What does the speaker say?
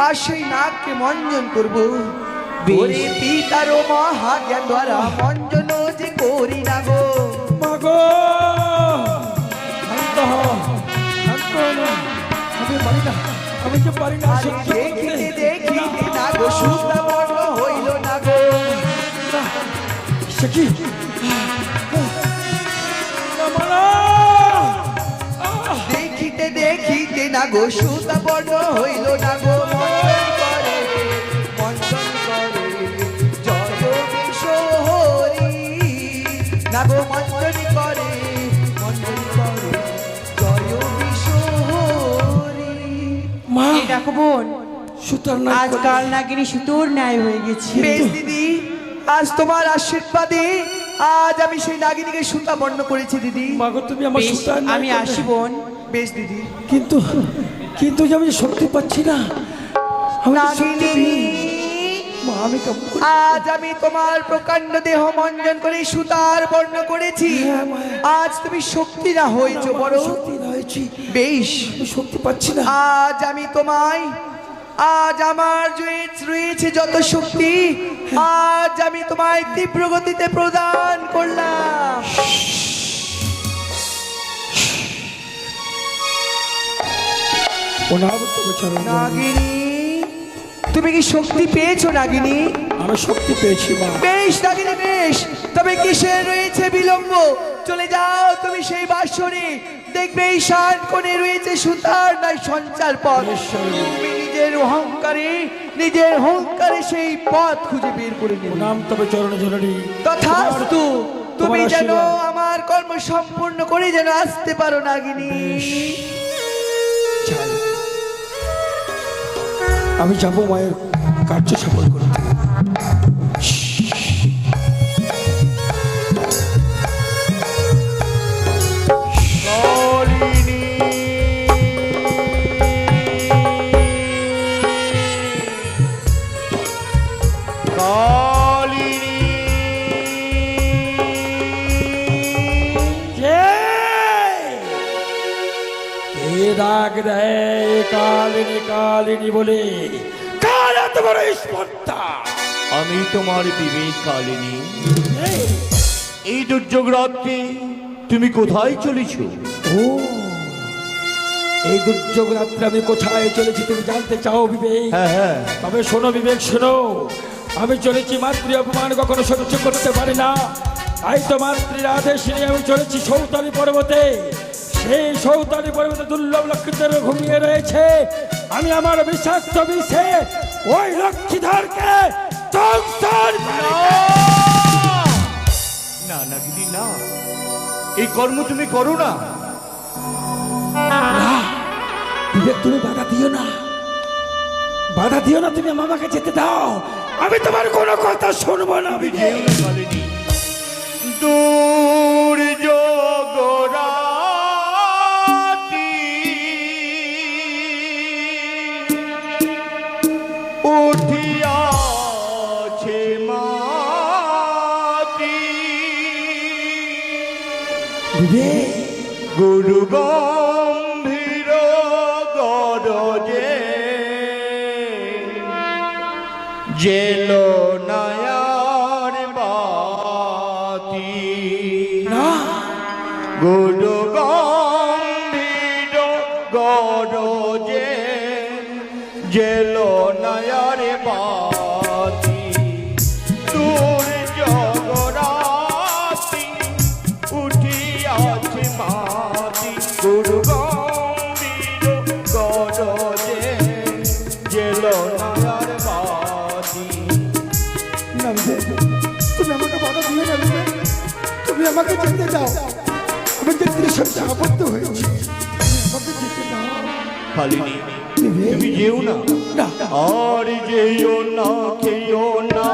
আর সেই নাগকে মঞ্জন করব। ওরে পিতার মহাজ্ঞান দ্বারা মঞ্জন যে করি না গো। মাগো শান্ত হও, শান্ত হও। আমি পারি না, আমি যে পারি না। দেখিতে দেখিতে না গো সুতা বর্ণ হইল না গো। সে কি দেখিতে দেখিতে না গো সুতা বর্ণ হইল না গো। মঞ্জন করে জয় বিশ হরি না গো। মঞ্জন করে জয় বিশ হরি। মা দেখো বোন, সুতার না আজকাল নাগিনী সুতোর ন্যায় হয়ে গেছে। বেশ দিদি, আজ তোমার আশীর্বাদে আজ আমি সেই নাগিনীকে সুতা বর্ণ করেছি দিদি। মাগো তুমি আমার বেশ, সুতার আমি আসি বোন। বেশ দিদি। কিন্তু কিন্তু যে আমি শক্তি পাচ্ছি না। আমি যে শক্তি নাগিনী, পেয়ে- মা আমি কেমন করে- আজ আমি তোমার প্রকাণ্ড দেহ মঞ্জন করে সুতার বর্ণ করেছি। হ্যাঁ, মা। আজ তুমি শক্তি না হয়েছ বড়। শক্তি না হয়েছি, বেশ, আমি শক্তি পাচ্ছি না। আজ আমি তোমায়, আজ আমার রয়েছে যত শক্তি, আজ আমি তোমায় তীব্র গতিতে প্রদান করলাম। নাগিনী, তুমি কি শক্তি পেয়েছো নাগিনী? আমি শক্তি পেয়েছি মা। বেশ নাগিনী বেশ, তবে কিসের রয়েছে বিলম্ব? চলে যাও তুমি সেই বাসরে, দেখবে ঈশান কোণে রয়েছে সুতার নাই সঞ্চার পথ। তুমি নিজের অহংকারে সেই পথ খুঁজে বের করে নেবে। নাম তবে চরণ জননী। তথাস্তু, তুমি তোমার যেন আশীর্বাদ। আমার কর্ম সম্পূর্ণ করে যেন আসতে পারো নাগিনী। যাই। আমি যাবো মায়ের কার্য সফল করতে। রাগ দেয় কালিনী কালিনী বলে, কার এত বড় স্পর্ধা? আমি তোমার বিবেক কালিনী। এই দুর্যোগ রাত্রে তুমি কোথায় চলেছ? ও, এই দুর্যোগ রাত্রে আমি কোথায় চলেছি তুমি জানতে চাও বিবেক? হ্যাঁ হ্যাঁ, তবে শোনো বিবেক শোনো, আমি চলেছি মাতৃ অপমান কখনো সহ্য করতে পারি না। তাই তো মাতৃর আদেশ নিয়ে আমি চলেছি সৌতালি পর্বতে। সেই সৌতালি পর্বতে দুর্লভ লক্ষ্মীধর ঘুমিয়ে রয়েছে। আমি আমার বিষাক্ত বিষে ওই লক্ষ্মীধরকে না নাগিনী না, এই কর্ম তুমি করো না। বিবেক তুমি বাধা দিও না, বাধা দিও না, তুমি আমাকে যেতে দাও। আমি তোমার কোনো কথা শুনবো না বিবেক। কালিনী, দুর্যোগ রাত্রি উঠিয়াছে মাটি, বিবেক গুরু গম্ভীর গরজে জেল নয়ার বাতি, না, গুরু গম্ভীর গরজে জেল নয়ার বাতি, দুর্যোগ রাত্রি উঠিয়াছে মাটি, গুরু গম্ভীর গরজে জেল নয়ার বাতি। না বিবেক, তুমি আমাকে বাধা দিও না বিবেক। তুমি আমাকে যেতে দাও, আমি যেতে সত্যি আবদ্ধ হয়েছি। আমাকে যেতে দাও কালিনী, বিবেক। তুমি যেও না, না, আর যেও না, খেও না